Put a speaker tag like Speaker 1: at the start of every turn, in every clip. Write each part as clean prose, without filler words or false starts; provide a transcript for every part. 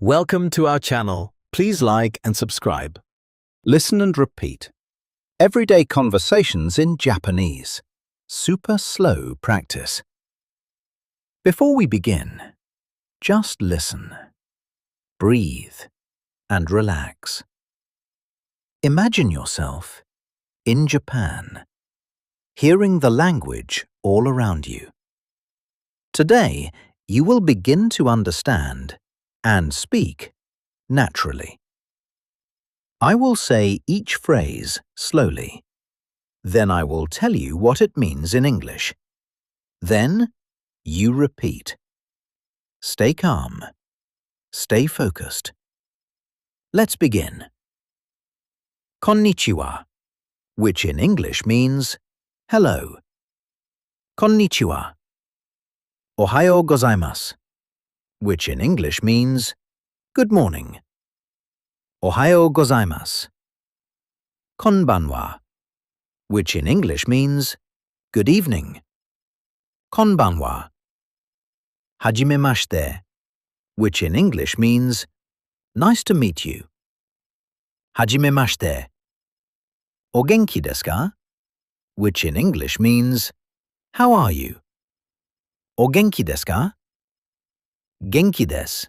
Speaker 1: Welcome to our channel. Please like and subscribe. Listen and repeat. Everyday conversations in Japanese. Super slow practice. Before we begin, just listen, breathe, and relax. Imagine yourself in Japan, hearing the language all around you. Today, you will begin to understand and speak naturally. I will say each phrase slowly. Then I will tell you what it means in English. Then you repeat. Stay calm. Stay focused. Let's begin. Konnichiwa, which in English means hello. Konnichiwa. Ohayou gozaimasu, which in English means good morning. Ohayou gozaimasu. Konbanwa, which in English means good evening. Konbanwa. Hajimemashite, which in English means nice to meet you. Hajimemashite. O genki desu ka? Which in English means how are you? O genki desu ka? Genki desu,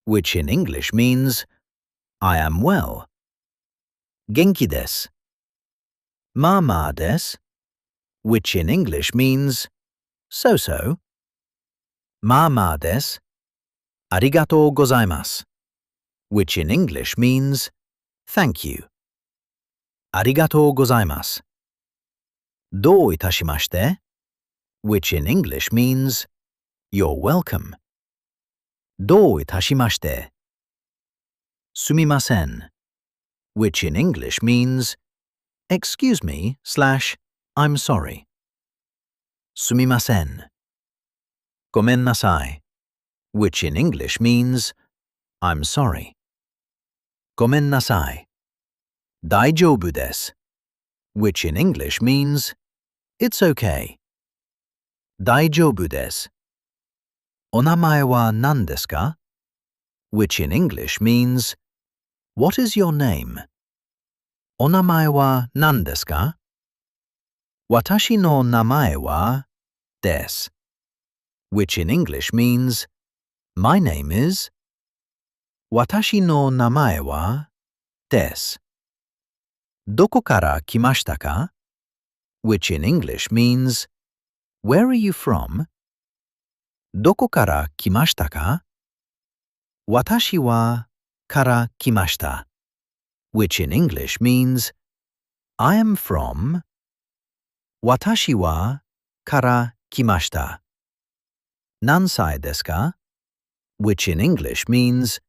Speaker 1: which in English means I am well. Genki desu. Ma desu, which in English means so-so. Ma desu. Arigatou gozaimasu, which in English means thank you. Arigatou gozaimasu. Dou itashimashite, which in English means you're welcome. Dou itashimashite. Sumimasen, which in English means excuse me / I'm sorry. Sumimasen. Gomen nasai, which in English means I'm sorry. Gomen nasai. Daijoubu desu, which in English means it's okay. Daijoubu desu. Onamae wa nan desu ka? Which in English means what is your name? Onamae wa nan desu ka? Watashi no namae wa desu, which in English means my name is. Watashi no namae wa desu. Doko kara kimashita ka? Which in English means where are you from? Doko kara kimashita ka? Watashi wa kara kimashita, which in English means I am from. Watashi wa kara kimashita. Nansai desu ka? Which in English means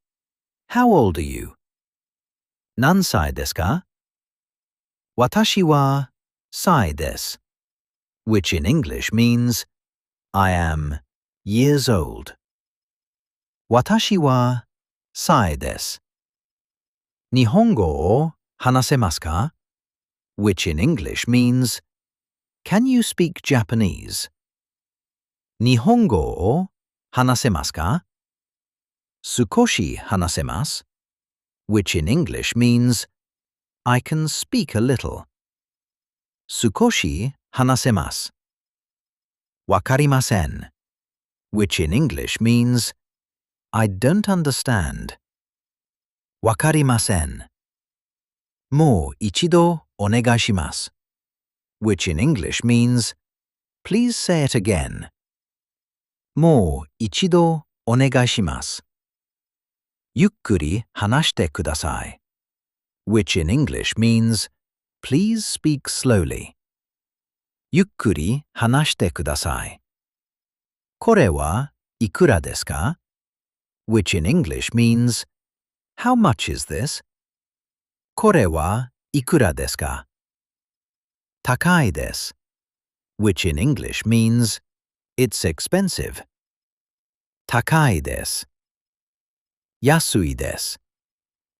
Speaker 1: how old are you? Nansai desu ka? Watashi wa sai desu, which in English means I am years old. Watashi wa sai desu. Nihongo o hanasemasu ka? Which in English means can you speak Japanese? Nihongo o hanasemasu ka? Sukoshi hanasemasu, which in English means I can speak a little. Sukoshi hanasemasu. Wakarimasen, which in English means I don't understand. Wakarimasen. Mou ichido onegai shimasu, which in English means please say it again. Mou ichido onegai shimasu. Yukkuri hanashite kudasai, which in English means please speak slowly. Yukkuri hanashite kudasai. Kore wa ikura desu ka? Which in English means how much is this? Kore wa ikura desu ka? Takai desu, which in English means it's expensive. Takai desu. Yasui desu,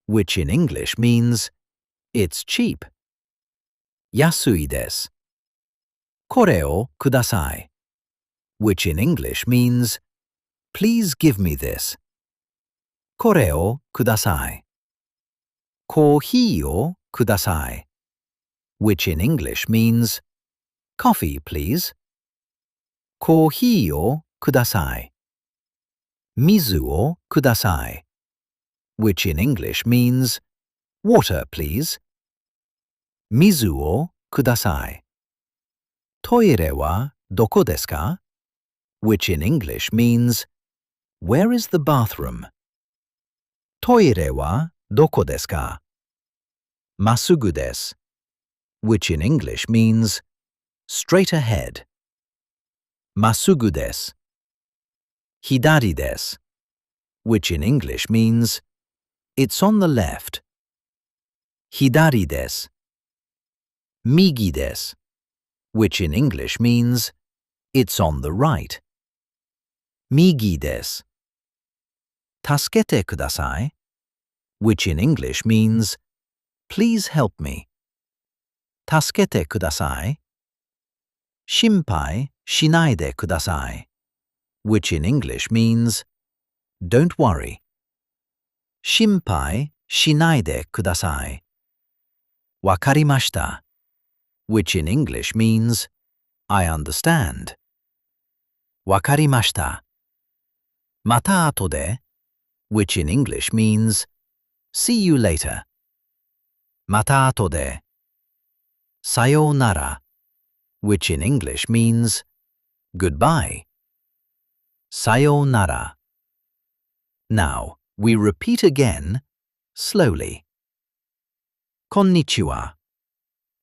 Speaker 1: which in English means it's cheap. Yasui desu. Kore o kudasai, which in English means please give me this. これをください。コーヒーをください, which in English means coffee, please. コーヒーをください。水をください, which in English means water, please. 水をください。トイレはどこですか? which in English means where is the bathroom? トイレはどこですか? まっすぐです, which in English means straight ahead. まっすぐです。左です, which in English means it's on the left. 左です。右です, which in English means it's on the right. 右です。助けてください, which in English means please help me. 助けてください。心配しないでください, which in English means don't worry. 心配しないでください。わかりました, which in English means I understand. わかりました。また後で, which in English means see you later. また後で。さようなら, which in English means goodbye. さようなら。Now, we repeat again, slowly. こんにちは。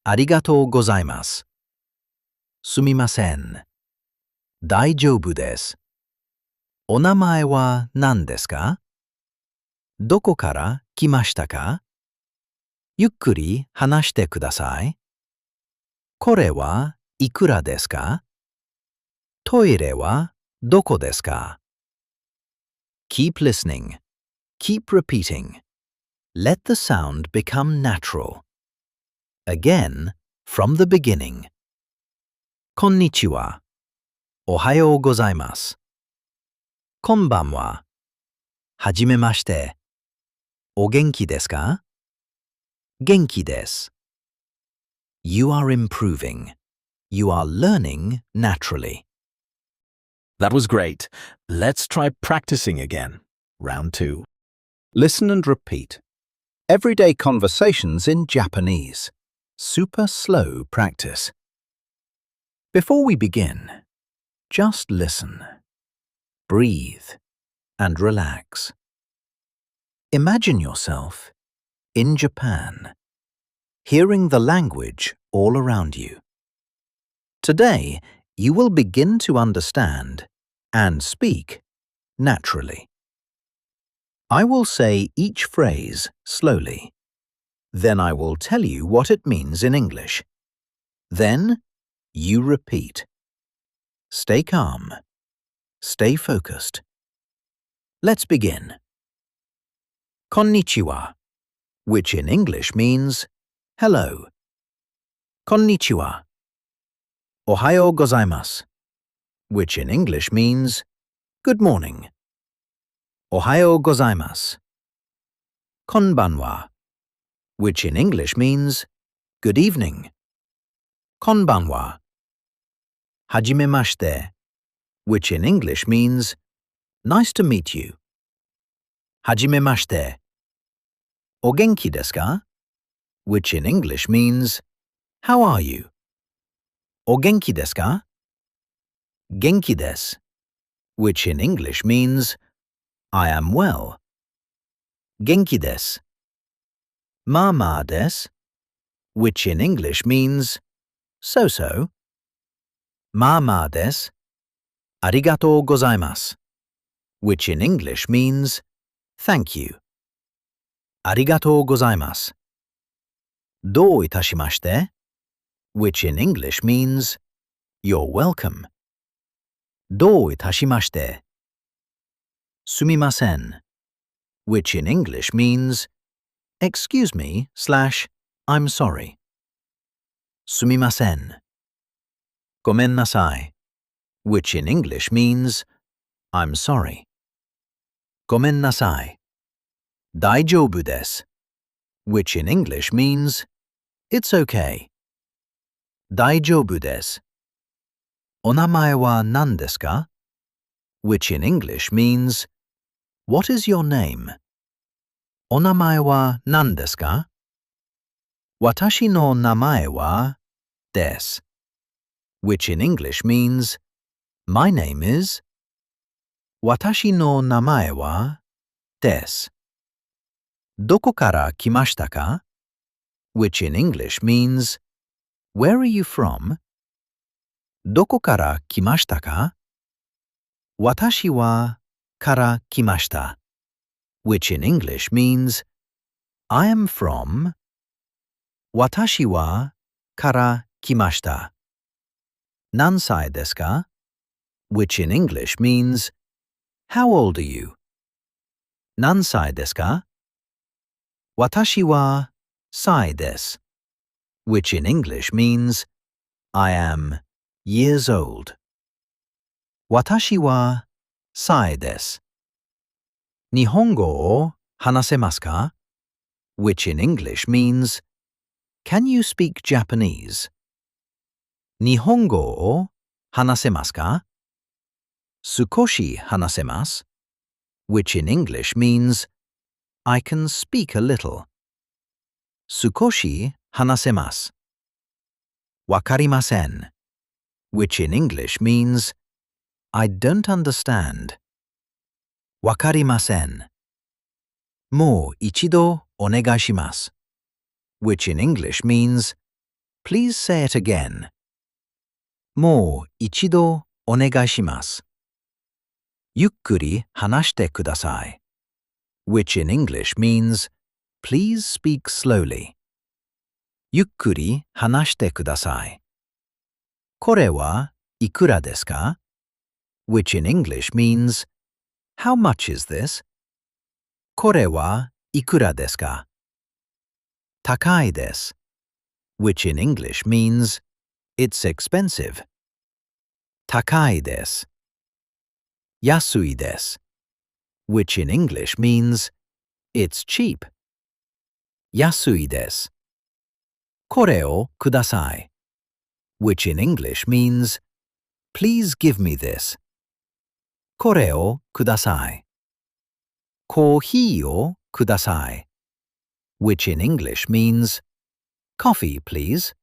Speaker 1: ありがとうございます。すみません。大丈夫です。お名前は何ですか? どこから来ましたか? ゆっくり話してください。これはいくらですか? トイレはどこですか? Keep listening. Keep repeating. Let the sound become natural. Again, from the beginning. こんにちは。おはようございます。こんばんは。はじめまして。お元気ですか? 元気です。You are improving. You are learning naturally.
Speaker 2: That was great. Let's try practicing again. Round 2. Listen and repeat.
Speaker 1: Everyday conversations in Japanese. Super slow practice. Before we begin, just listen. Breathe and relax. Imagine yourself in Japan, hearing the language all around you. Today, you will begin to understand and speak naturally. I will say each phrase slowly. Then I will tell you what it means in English. Then, you repeat. Stay calm. Stay focused. Let's begin. Konnichiwa, which in English means hello. Konnichiwa. Ohayou gozaimasu, which in English means good morning. Ohayou gozaimasu. Konbanwa, which in English means good evening. Konbanwa. Hajimemashite, which in English means nice to meet you. Hajimemashite. O genki desu ka? Which in English means how are you? O genki desu ka? Genki desu, which in English means I am well. Genki desu. Ma desu, which in English means so-so. Ma desu. Arigatou gozaimasu, which in English means thank you. Arigatou gozaimasu. Dou itashimashite, which in English means you're welcome. Dou itashimashite. Sumimasen, which in English means excuse me / I'm sorry. Sumimasen. Gomennasai, which in English means I'm sorry. Gomennasai. 大丈夫です which in English means it's okay. 大丈夫です。お名前は何ですか which in English means what is your name? お名前は何ですか私の名前はです which in English means my name is 私の名前はです。どこから来ましたか which in English means where are you from? どこから来ましたか私はから来ました which in English means I am from 私はから来ました何歳ですか which in English means how old are you? 何歳ですか私は歳です which in English means I am years old. 私は歳です。日本語を話せますか which in English means can you speak Japanese? 日本語を話せますか少し話せます which in English means I can speak a little. 少し話せます。わかりません which in English means I don't understand. わかりません。もう一度お願いします。which in English means please say it again. もう一度お願いします。ゆっくり話してください。which in English means please speak slowly. ゆっくり話してください。これはいくらですか which in English means how much is this? これはいくらですか高いです which in English means it's expensive. 高いです。安いです which in English means it's cheap. 安いです。これをください which in English means please give me this. これをください。コーヒーをください which in English means coffee please.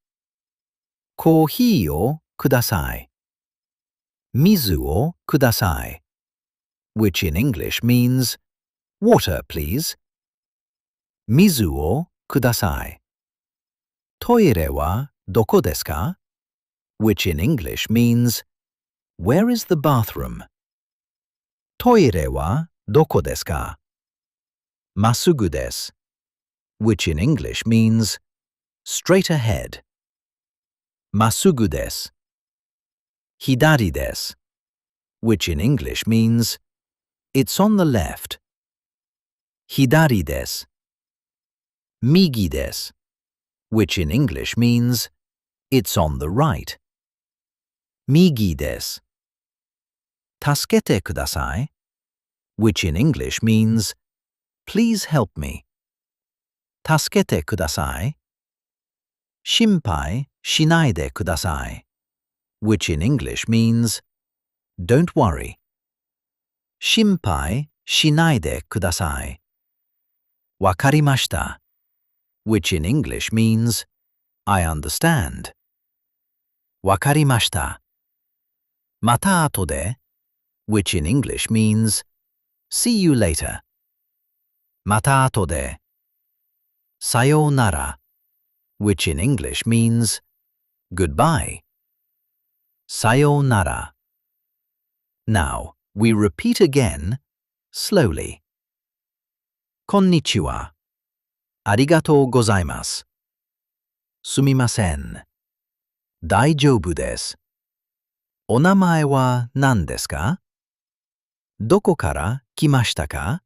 Speaker 1: コーヒーをください。水をください which in English means water please. 水をください。トイレはどこですか which in English means where is the bathroom? トイレはどこですかまっすぐです which in English means straight ahead. まっすぐです。左です which in English means it's on the left. 左です。右です which in English means it's on the right. 右です。助けてください which in English means please help me. 助けてください。心配しないでください which in English means don't worry. 心配しないでください。わかりました which in English means I understand. わかりました。また後で which in English means see you later. また後で。さようなら which in English means goodbye. さようなら。Now, we repeat again, slowly. こんにちは。ありがとうございます。すみません。大丈夫です。お名前は何ですかどこから来ましたか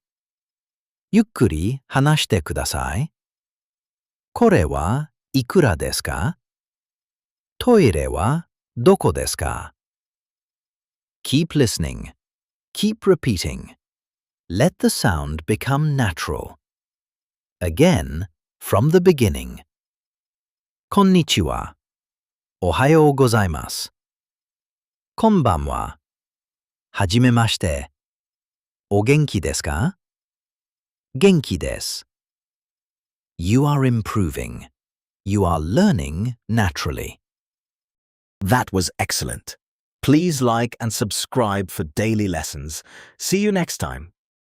Speaker 1: ゆっくり話してください。これはいくらですかトイレはどこですか Keep listening. Keep repeating. Let the sound become natural. Again, from the beginning. Konnichiwa. Ohayou gozaimasu. Konbanwa. Hajimemashite. O genki desu ka? Genki desu. You are improving. You are learning naturally.
Speaker 2: That was excellent. Please like and subscribe for daily lessons. See you next time.